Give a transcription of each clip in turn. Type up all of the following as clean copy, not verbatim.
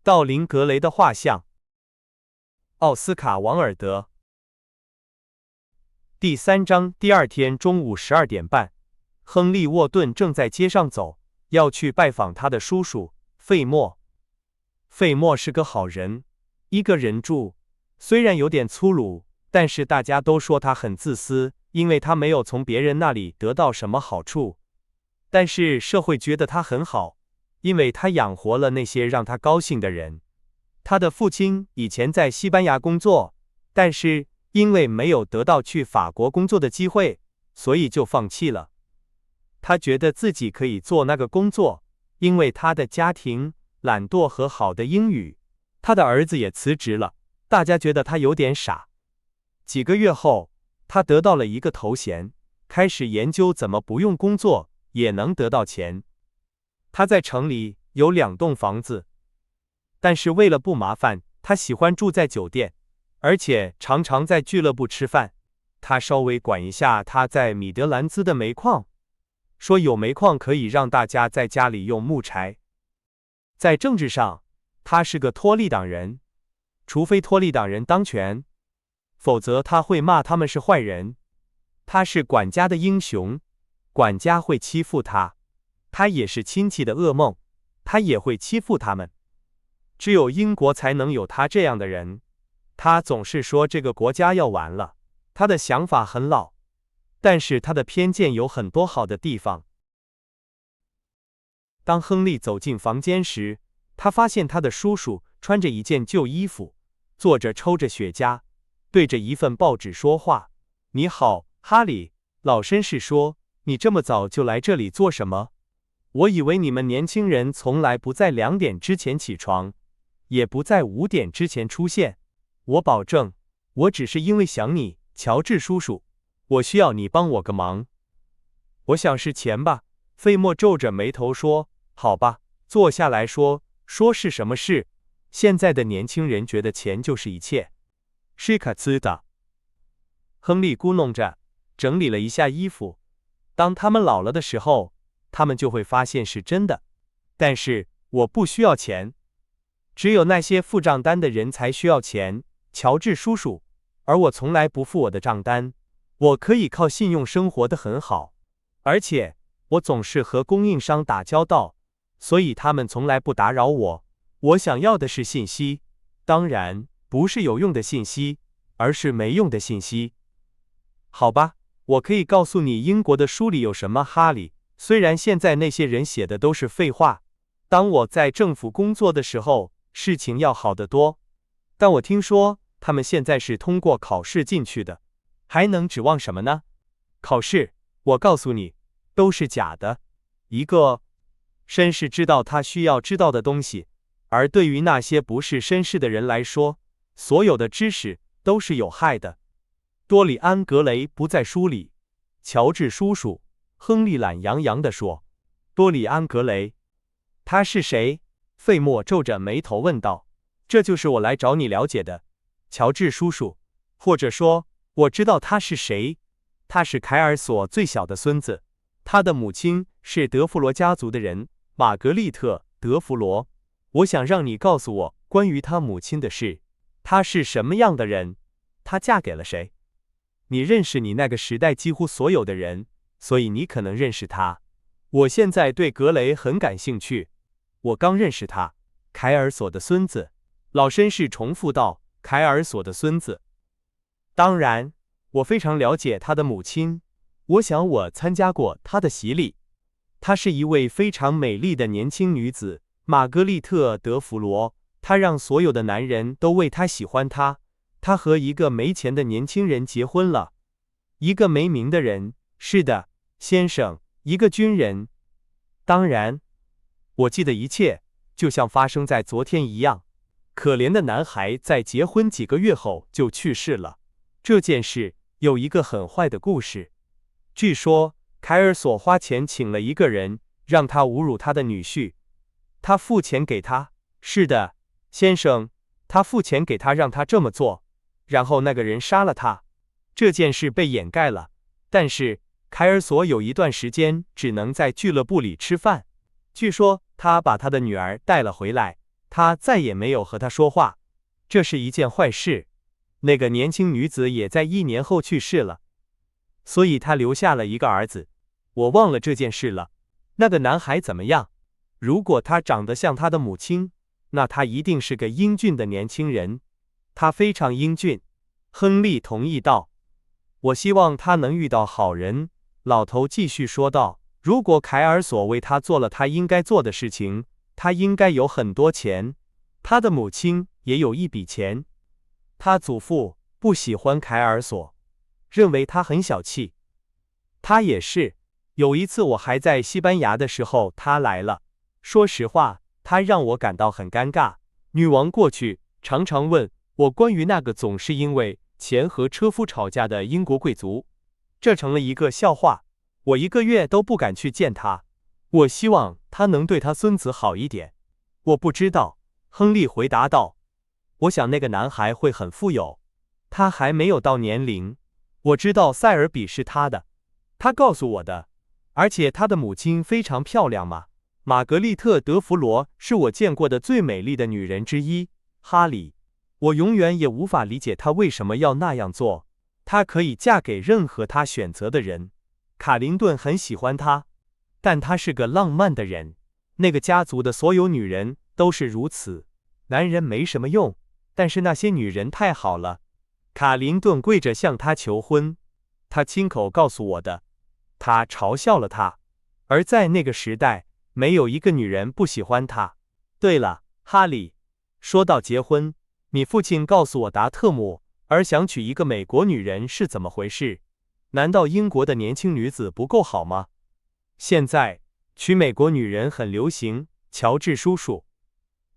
道林·格雷的画像。奥斯卡·王尔德。第3章。第二天中午12点半，亨利·沃顿正在街上走，要去拜访他的叔叔费默。费默是个好人，一个人住，虽然有点粗鲁，但是大家都说他很自私，因为他没有从别人那里得到什么好处。但是社会觉得他很好，因为他养活了那些让他高兴的人。他的父亲以前在西班牙工作，但是因为没有得到去法国工作的机会，所以就放弃了。他觉得自己可以做那个工作，因为他的家庭、懒惰和好的英语。他的儿子也辞职了，大家觉得他有点傻。几个月后，他得到了一个头衔，开始研究怎么不用工作也能得到钱。他在城里有2栋房子，但是为了不麻烦，他喜欢住在酒店，而且常常在俱乐部吃饭。他稍微管一下他在米德兰兹的煤矿，说有煤矿可以让大家在家里用木柴。在政治上，他是个托利党人，除非托利党人当权，否则他会骂他们是坏人。他是管家的英雄，管家会欺负他。他也是亲戚的噩梦，他也会欺负他们。只有英国才能有他这样的人。他总是说这个国家要完了。他的想法很老，但是他的偏见有很多好的地方。当亨利走进房间时，他发现他的叔叔穿着一件旧衣服，坐着抽着雪茄，对着一份报纸说话。你好，哈里，老绅士说，你这么早就来这里做什么？我以为你们年轻人从来不在2点之前起床，也不在5点之前出现。我保证，我只是因为想你，乔治叔叔。我需要你帮我个忙。我想是钱吧。费默皱着眉头说，好吧，坐下来说是什么事。现在的年轻人觉得钱就是一切。是可知的。亨利咕哝着，整理了一下衣服。当他们老了的时候，他们就会发现是真的。但是我不需要钱。只有那些付账单的人才需要钱，乔治叔叔，而我从来不付我的账单。我可以靠信用生活得很好，而且我总是和供应商打交道，所以他们从来不打扰我。我想要的是信息，当然不是有用的信息，而是没用的信息。好吧，我可以告诉你英国的书里有什么，哈里，虽然现在那些人写的都是废话。当我在政府工作的时候，事情要好得多。但我听说他们现在是通过考试进去的，还能指望什么呢？考试，我告诉你，都是假的。一个绅士知道他需要知道的东西，而对于那些不是绅士的人来说，所有的知识都是有害的。多里安·格雷不在书里。乔治叔叔，亨利懒洋洋地说。多里安·格雷，他是谁？费默皱着眉头问道。这就是我来找你了解的，乔治叔叔，或者说，我知道他是谁。他是凯尔索最小的孙子，他的母亲是德弗罗家族的人，玛格丽特·德弗罗。我想让你告诉我关于他母亲的事。他是什么样的人？他嫁给了谁？你认识你那个时代几乎所有的人，所以你可能认识他。我现在对格雷很感兴趣。我刚认识他。凯尔索的孙子。老绅士重复道，凯尔索的孙子。当然，我非常了解他的母亲。我想我参加过他的洗礼。她是一位非常美丽的年轻女子，玛格丽特·德弗罗。她让所有的男人都为她喜欢她。她和一个没钱的年轻人结婚了。一个没名的人，是的，先生，一个军人。当然，我记得一切，就像发生在昨天一样。可怜的男孩在结婚几个月后就去世了。这件事有一个很坏的故事。据说凯尔索花钱请了一个人，让他侮辱他的女婿。他付钱给他。是的，先生，他付钱给他让他这么做，然后那个人杀了他。这件事被掩盖了，但是凯尔索有一段时间只能在俱乐部里吃饭。据说他把他的女儿带了回来。他再也没有和他说话，这是一件坏事。那个年轻女子也在1年后去世了，所以他留下了一个儿子。我忘了这件事了。那个男孩怎么样？如果他长得像他的母亲，那他一定是个英俊的年轻人。他非常英俊。亨利同意道。我希望他能遇到好人。老头继续说道，如果凯尔索为他做了他应该做的事情，他应该有很多钱。他的母亲也有一笔钱。他祖父不喜欢凯尔索，认为他很小气。他也是。有一次我还在西班牙的时候，他来了。说实话，他让我感到很尴尬。女王过去常常问我关于那个总是因为钱和车夫吵架的英国贵族，这成了一个笑话。我1个月都不敢去见他。我希望他能对他孙子好一点。我不知道，亨利回答道。我想那个男孩会很富有。他还没有到年龄。我知道塞尔比是他的，他告诉我的。而且他的母亲非常漂亮嘛。玛格丽特·德弗罗是我见过的最美丽的女人之一。哈里，我永远也无法理解她为什么要那样做。她可以嫁给任何她选择的人。卡林顿很喜欢她，但她是个浪漫的人。那个家族的所有女人都是如此。男人没什么用，但是那些女人太好了。卡林顿跪着向她求婚，他亲口告诉我的。他嘲笑了她，而在那个时代，没有一个女人不喜欢他。对了，哈里，说到结婚，你父亲告诉我达特姆尔想娶一个美国女人是怎么回事？难道英国的年轻女子不够好吗？现在娶美国女人很流行，乔治叔叔。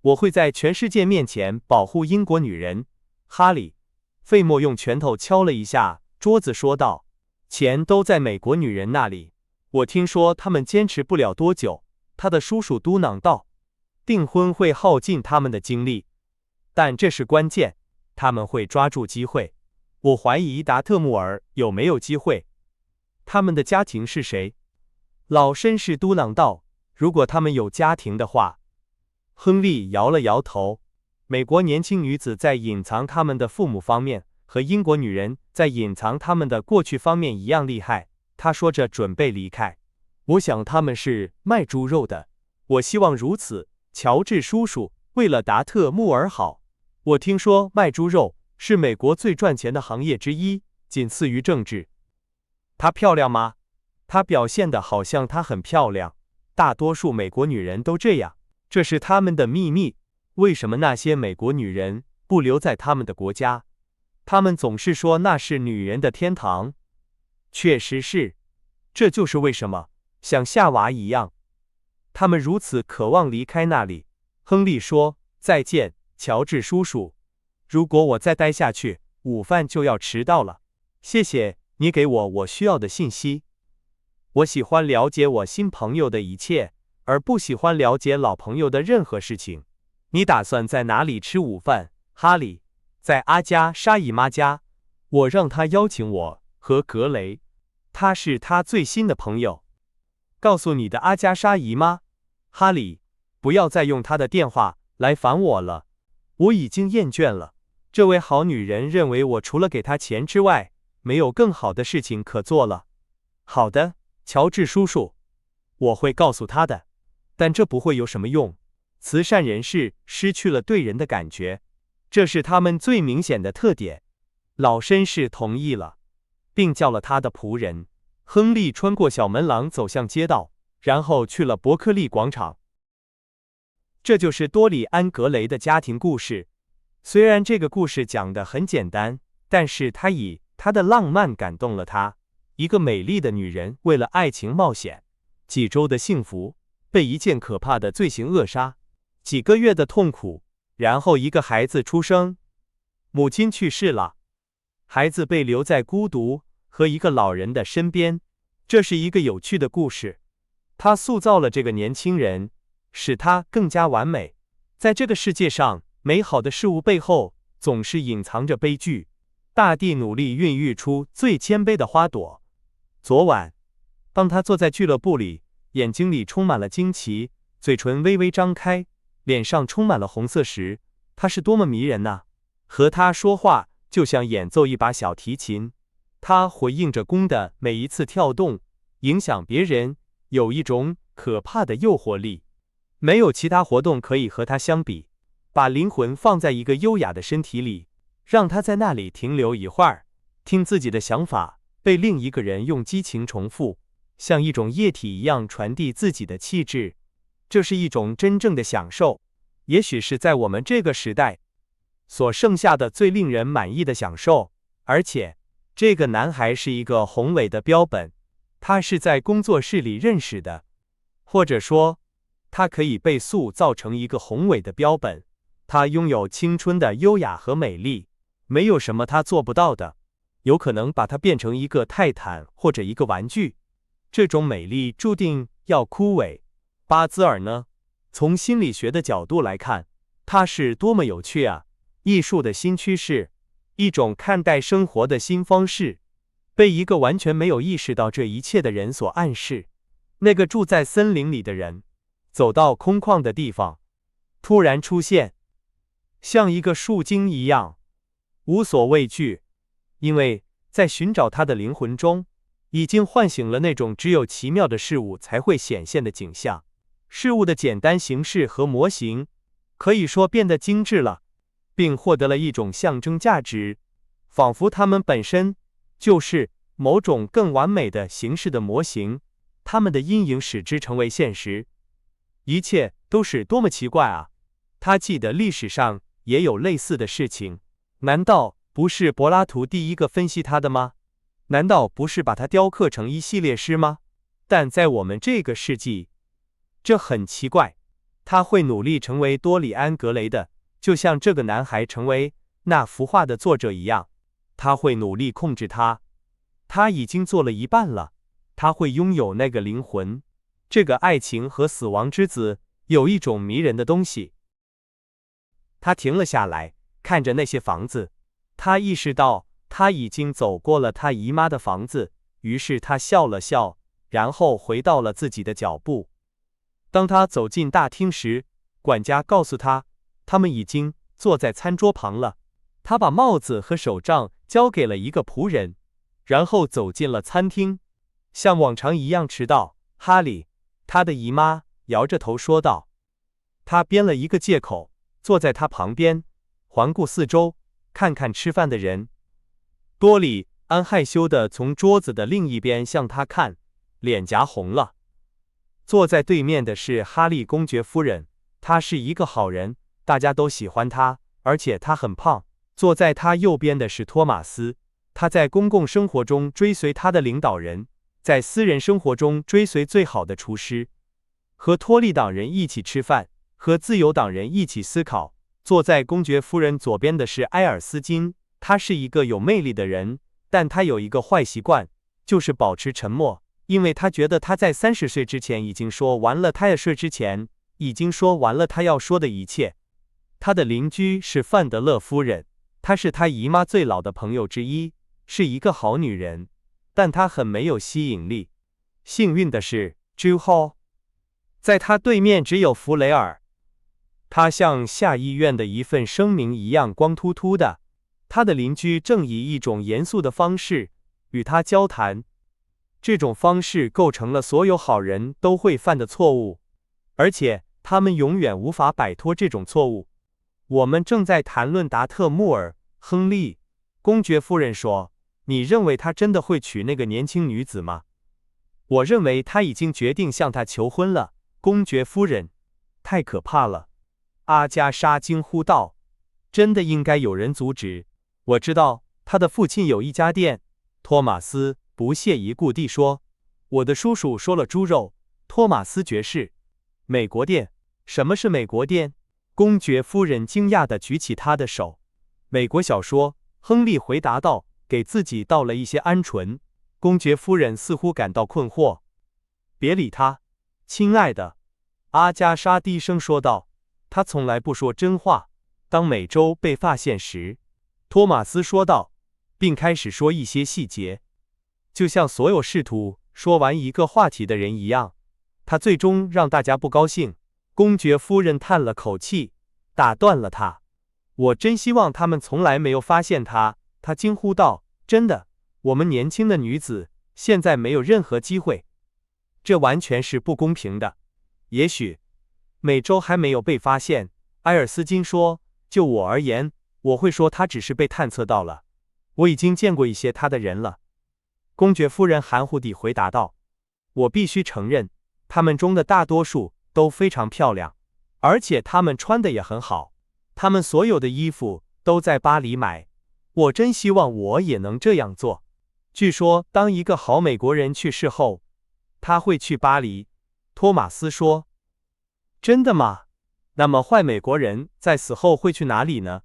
我会在全世界面前保护英国女人。哈里，费莫用拳头敲了一下桌子说道，钱都在美国女人那里。我听说他们坚持不了多久。他的叔叔嘟囔道，订婚会耗尽他们的精力，但这是关键，他们会抓住机会。我怀疑达特穆尔有没有机会。他们的家庭是谁？老绅士嘟囔道，如果他们有家庭的话。亨利摇了摇头。美国年轻女子在隐藏他们的父母方面，和英国女人在隐藏他们的过去方面一样厉害。他说着准备离开。我想他们是卖猪肉的。我希望如此，乔治叔叔，为了达特穆尔好。我听说卖猪肉是美国最赚钱的行业之一，仅次于政治。她漂亮吗？她表现得好像她很漂亮。大多数美国女人都这样，这是他们的秘密。为什么那些美国女人不留在他们的国家？他们总是说那是女人的天堂。确实是，这就是为什么，像夏娃一样，他们如此渴望离开那里。亨利说，再见，乔治叔叔。如果我再待下去，午饭就要迟到了。谢谢你给我需要的信息。我喜欢了解我新朋友的一切，而不喜欢了解老朋友的任何事情。你打算在哪里吃午饭，哈里？在阿加莎姨妈家。我让她邀请我和格雷，她是她最新的朋友。告诉你的阿加莎姨妈，哈里，不要再用她的电话来烦我了，我已经厌倦了。这位好女人认为我除了给她钱之外，没有更好的事情可做了。好的，乔治叔叔，我会告诉她的，但这不会有什么用。慈善人士失去了对人的感觉，这是他们最明显的特点。老绅士同意了，并叫了他的仆人。亨利穿过小门廊走向街道，然后去了伯克利广场。这就是多里安·格雷的家庭故事。虽然这个故事讲得很简单，但是他以他的浪漫感动了他。一个美丽的女人为了爱情冒险，几周的幸福被一件可怕的罪行扼杀，几个月的痛苦，然后一个孩子出生，母亲去世了，孩子被留在孤独和一个老人的身边。这是一个有趣的故事，他塑造了这个年轻人，使他更加完美。在这个世界上，美好的事物背后总是隐藏着悲剧。大地努力孕育出最谦卑的花朵。昨晚，当他坐在俱乐部里，眼睛里充满了惊奇，嘴唇微微张开，脸上充满了红色时，他是多么迷人呐！和他说话就像演奏一把小提琴，他回应着弓的每一次跳动，影响别人，有一种可怕的诱惑力。没有其他活动可以和他相比。把灵魂放在一个优雅的身体里，让他在那里停留一会儿，听自己的想法被另一个人用激情重复，像一种液体一样传递自己的气质。这是一种真正的享受，也许是在我们这个时代所剩下的最令人满意的享受。而且，这个男孩是一个宏伟的标本，他是在工作室里认识的，或者说，他可以被塑造成一个宏伟的标本。他拥有青春的优雅和美丽，没有什么他做不到的。有可能把它变成一个泰坦或者一个玩具，这种美丽注定要枯萎。巴兹尔呢？从心理学的角度来看，它是多么有趣啊！艺术的新趋势，一种看待生活的新方式，被一个完全没有意识到这一切的人所暗示。那个住在森林里的人，走到空旷的地方，突然出现，像一个树精一样，无所畏惧，因为在寻找他的灵魂中，已经唤醒了那种只有奇妙的事物才会显现的景象。事物的简单形式和模型，可以说变得精致了，并获得了一种象征价值，仿佛它们本身就是某种更完美的形式的模型，它们的阴影使之成为现实。一切都是多么奇怪啊！他记得历史上也有类似的事情，难道不是柏拉图第一个分析他的吗？难道不是把它雕刻成一系列诗吗？但在我们这个世纪，这很奇怪。他会努力成为多里安·格雷的，就像这个男孩成为那幅画的作者一样。他会努力控制他，他已经做了一半了。他会拥有那个灵魂。这个爱情和死亡之子有一种迷人的东西。他停了下来，看着那些房子。他意识到他已经走过了他姨妈的房子，于是他笑了笑，然后回到了自己的脚步。当他走进大厅时，管家告诉他，他们已经坐在餐桌旁了。他把帽子和手杖交给了一个仆人，然后走进了餐厅，像往常一样迟到。哈里，他的姨妈摇着头说道。他编了一个借口，坐在他旁边，环顾四周，看看吃饭的人。多里安害羞地从桌子的另一边向他看，脸颊红了。坐在对面的是哈利公爵夫人，她是一个好人，大家都喜欢她，而且她很胖。坐在他右边的是托马斯，他在公共生活中追随他的领导人，在私人生活中追随最好的厨师。和托利党人一起吃饭，和自由党人一起思考。坐在公爵夫人左边的是埃尔斯金，他是一个有魅力的人，但他有一个坏习惯，就是保持沉默，因为他觉得他在30岁之前已经说完了他要说之前已经说完了他要说的一切。他的邻居是范德勒夫人，她是他姨妈最老的朋友之一，是一个好女人，但她很没有吸引力。幸运的是 Drew Hall， 在他对面只有弗雷尔，他像下议院的一份声明一样光秃秃的。他的邻居正以一种严肃的方式与他交谈，这种方式构成了所有好人都会犯的错误，而且他们永远无法摆脱这种错误。我们正在谈论达特穆尔·亨利，公爵夫人说，你认为他真的会娶那个年轻女子吗？我认为他已经决定向她求婚了，公爵夫人。太可怕了！阿加莎惊呼道，真的应该有人阻止。我知道，他的父亲有一家店。托马斯不屑一顾地说，我的叔叔说了猪肉。托马斯爵士，美国店？什么是美国店？公爵夫人惊讶地举起他的手。美国小说，亨利回答道，给自己倒了一些鹌鹑。公爵夫人似乎感到困惑。别理他，亲爱的，阿加莎低声说道，他从来不说真话。当美洲被发现时，托马斯说道，并开始说一些细节，就像所有试图说完一个话题的人一样，他最终让大家不高兴。公爵夫人叹了口气，打断了他。我真希望他们从来没有发现他。他惊呼道：“真的，我们年轻的女子现在没有任何机会，这完全是不公平的。也许美洲还没有被发现。”埃尔斯金说：“就我而言，我会说他只是被探测到了。我已经见过一些他的人了。”公爵夫人含糊地回答道：“我必须承认，他们中的大多数都非常漂亮，而且他们穿的也很好。他们所有的衣服都在巴黎买。我真希望我也能这样做。据说，当一个好美国人去世后，他会去巴黎。”托马斯说：“真的吗？那么坏美国人在死后会去哪里呢？”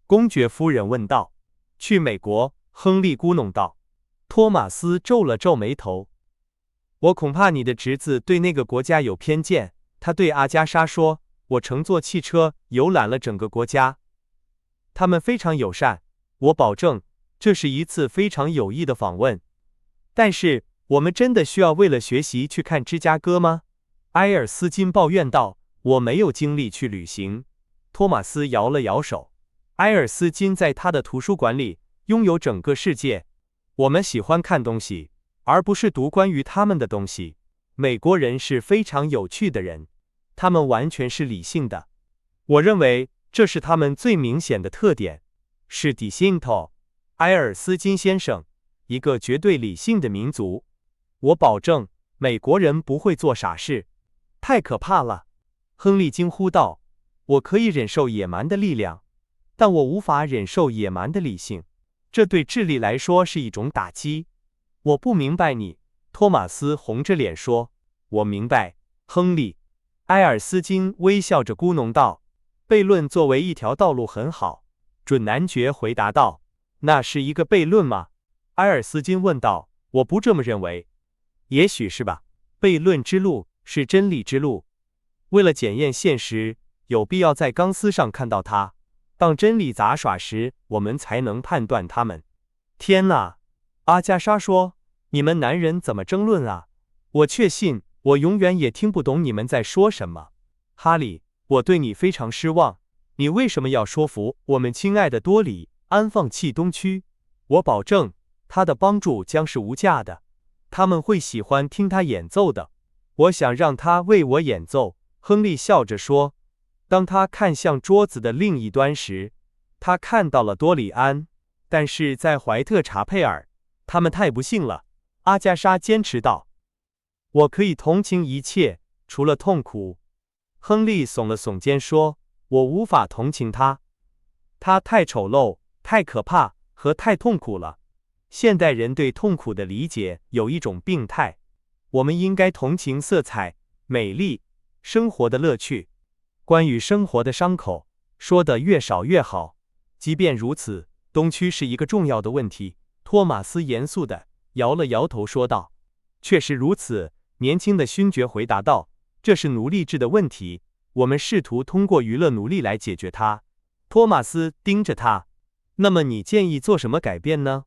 公爵夫人问道。“去美国。”亨利咕哝道。托马斯皱了皱眉头。“我恐怕你的侄子对那个国家有偏见。”他对阿加莎说：“我乘坐汽车游览了整个国家，他们非常友善，我保证这是一次非常有益的访问。但是，我们真的需要为了学习去看芝加哥吗？”埃尔斯金抱怨道：“我没有精力去旅行。”托马斯摇了摇手。埃尔斯金在他的图书馆里拥有整个世界。我们喜欢看东西，而不是读关于他们的东西。美国人是非常有趣的人，他们完全是理性的。我认为这是他们最明显的特点，是 distinto， 埃尔斯金先生，一个绝对理性的民族。我保证，美国人不会做傻事。太可怕了！亨利惊呼道：“我可以忍受野蛮的力量，但我无法忍受野蛮的理性。这对智力来说是一种打击。”“我不明白你。”托马斯红着脸说。“我明白，亨利。”埃尔斯金微笑着咕哝道：“悖论作为一条道路很好。”准男爵回答道：“那是一个悖论吗？”埃尔斯金问道。“我不这么认为。”“也许是吧。悖论之路是真理之路。为了检验现实，有必要在钢丝上看到它。当真理杂耍时，我们才能判断它们。”“天哪！”阿加莎说，“你们男人怎么争论啊？我确信我永远也听不懂你们在说什么。哈利，我对你非常失望。你为什么要说服我们亲爱的多里安放弃东区？我保证，他的帮助将是无价的。他们会喜欢听他演奏的。我想让他为我演奏。”亨利笑着说。当他看向桌子的另一端时，他看到了多里安，但是在怀特查佩尔，他们太不幸了。阿加莎坚持道：“我可以同情一切，除了痛苦。”亨利耸了耸肩说：“我无法同情他，他太丑陋、太可怕和太痛苦了。现代人对痛苦的理解有一种病态。我们应该同情色彩、美丽、生活的乐趣。关于生活的伤口，说的越少越好。即便如此，东区是一个重要的问题。”托马斯严肃地摇了摇头说道。“确实如此。”年轻的勋爵回答道，“这是奴隶制的问题，我们试图通过娱乐奴隶来解决它。”托马斯盯着他。“那么你建议做什么改变呢？”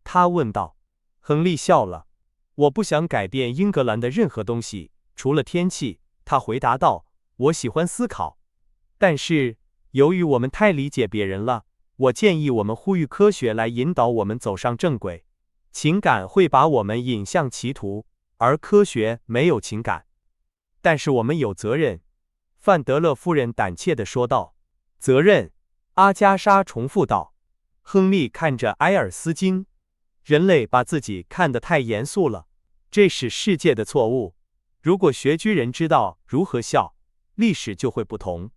他问道。亨利笑了。“我不想改变英格兰的任何东西，除了天气。”他回答道。“我喜欢思考，但是由于我们太理解别人了，我建议我们呼吁科学来引导我们走上正轨。情感会把我们引向歧途，而科学没有情感。但是我们有责任。”范德勒夫人胆怯地说道。“责任？”阿加莎重复道。亨利看着埃尔斯金。“人类把自己看得太严肃了，这是世界的错误。如果学居人知道如何笑，历史就会不同。”“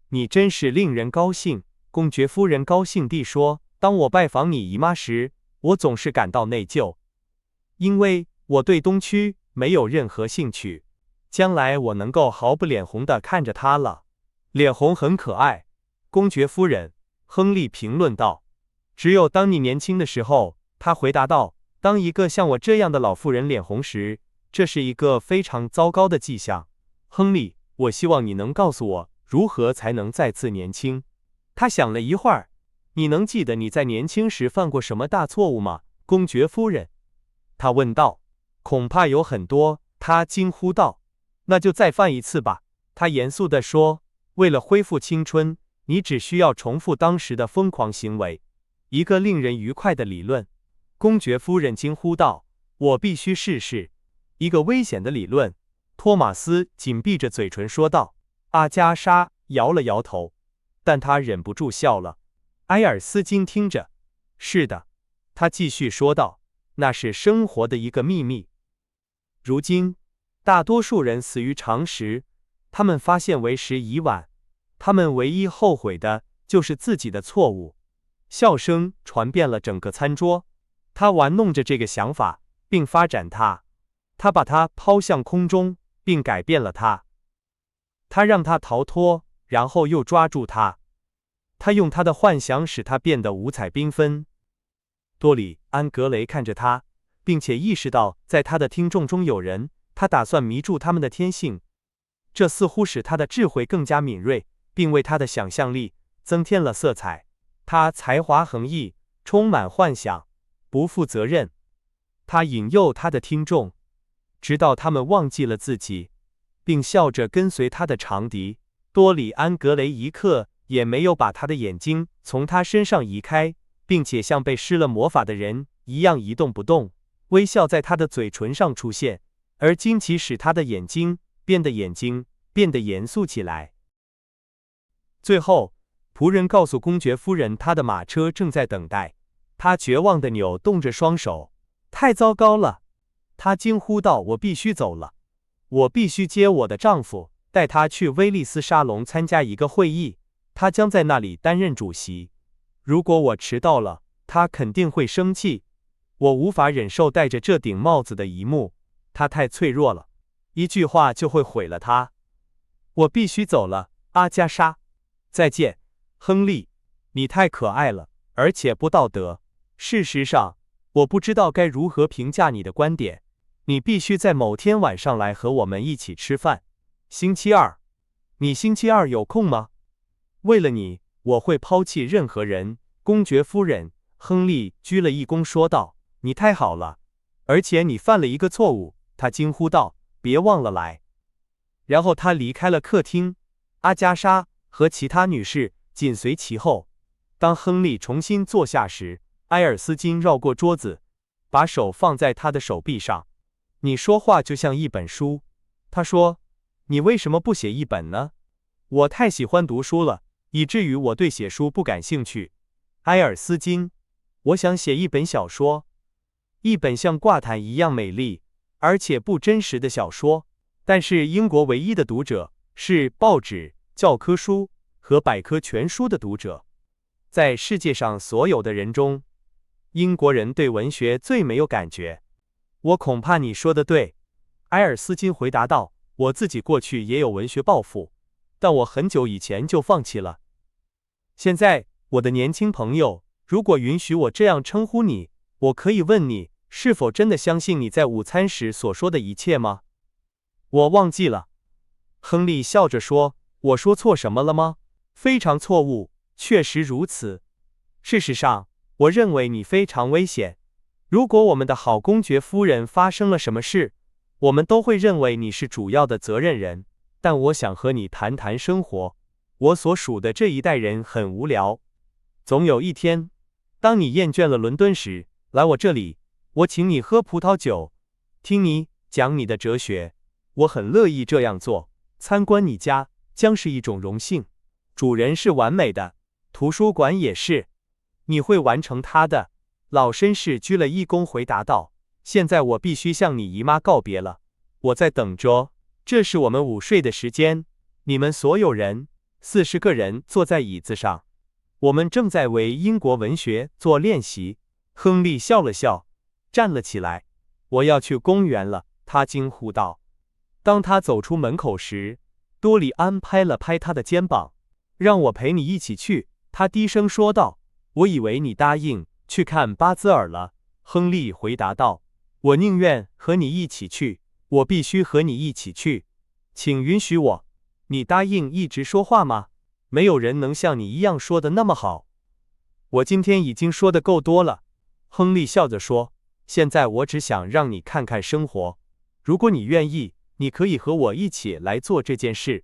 你真是令人高兴。”公爵夫人高兴地说。“当我拜访你姨妈时，我总是感到内疚，因为我对东区没有任何兴趣。将来我能够毫不脸红地看着她了。”“脸红很可爱。”公爵夫人，亨利评论道。“只有当你年轻的时候。”他回答道。“当一个像我这样的老妇人脸红时，这是一个非常糟糕的迹象。亨利，我希望你能告诉我，如何才能再次年轻。”他想了一会儿。“你能记得你在年轻时犯过什么大错误吗，公爵夫人？”他问道。“恐怕有很多。”他惊呼道。“那就再犯一次吧。”他严肃地说，为了恢复青春，你只需要重复当时的疯狂行为，一个令人愉快的理论。公爵夫人惊呼道，我必须试试。一个危险的理论。托马斯紧闭着嘴唇说道。阿加莎摇了摇头，但他忍不住笑了。埃尔斯金听着，是的，他继续说道，那是生活的一个秘密。如今，大多数人死于常识，他们发现为时已晚，他们唯一后悔的就是自己的错误。笑声传遍了整个餐桌，他玩弄着这个想法，并发展它，他把它抛向空中，并改变了它。他让它逃脱，然后又抓住它。他用他的幻想使它变得五彩缤纷。多里安·格雷看着他，并且意识到在他的听众中有人，他打算迷住他们的天性。这似乎使他的智慧更加敏锐，并为他的想象力增添了色彩。他才华横溢，充满幻想，不负责任。他引诱他的听众，直到他们忘记了自己，并笑着跟随他的长笛。多里安·格雷一刻也没有把他的眼睛从他身上移开，并且像被施了魔法的人一样一动不动。微笑在他的嘴唇上出现，而惊奇使他的眼睛变得严肃起来。最后，仆人告诉公爵夫人，他的马车正在等待。他绝望地扭动着双手。太糟糕了！他惊呼道，我必须走了。我必须接我的丈夫，带他去威利斯沙龙参加一个会议，他将在那里担任主席。如果我迟到了，他肯定会生气。我无法忍受戴着这顶帽子的一幕，他太脆弱了，一句话就会毁了他。我必须走了，阿加莎。再见，亨利，你太可爱了，而且不道德。事实上，我不知道该如何评价你的观点。你必须在某天晚上来和我们一起吃饭。星期二，你星期二有空吗？为了你，我会抛弃任何人。公爵夫人，亨利鞠了一躬说道，你太好了，而且你犯了一个错误。他惊呼道，别忘了来。然后他离开了客厅，阿加莎和其他女士紧随其后。当亨利重新坐下时，埃尔斯金绕过桌子，把手放在他的手臂上。你说话就像一本书，他说，你为什么不写一本呢？我太喜欢读书了，以至于我对写书不感兴趣。埃尔斯金，我想写一本小说，一本像挂毯一样美丽，而且不真实的小说。但是英国唯一的读者是报纸、教科书和百科全书的读者。在世界上所有的人中，英国人对文学最没有感觉。我恐怕你说的对，埃尔斯金回答道，我自己过去也有文学抱负，但我很久以前就放弃了。现在，我的年轻朋友，如果允许我这样称呼你，我可以问你，是否真的相信你在午餐时所说的一切吗？我忘记了。亨利笑着说，我说错什么了吗？非常错误，确实如此。事实上，我认为你非常危险。如果我们的好公爵夫人发生了什么事，我们都会认为你是主要的责任人。但我想和你谈谈生活。我所属的这一代人很无聊。总有一天，当你厌倦了伦敦时，来我这里，我请你喝葡萄酒，听你讲你的哲学。我很乐意这样做。参观你家将是一种荣幸。主人是完美的，图书馆也是。你会完成它的。老绅士鞠了一躬回答道，现在我必须向你姨妈告别了。我在等着。这是我们午睡的时间。你们所有人，40个人坐在椅子上。我们正在为英国文学做练习。亨利笑了笑，站了起来。我要去公园了，他惊呼道。当他走出门口时，多里安拍了拍他的肩膀。让我陪你一起去，他低声说道。我以为你答应去看巴兹尔了，亨利回答道。我宁愿和你一起去，我必须和你一起去。请允许我。你答应一直说话吗？没有人能像你一样说的那么好。我今天已经说的够多了，亨利笑着说。现在我只想让你看看生活。如果你愿意，你可以和我一起来做这件事。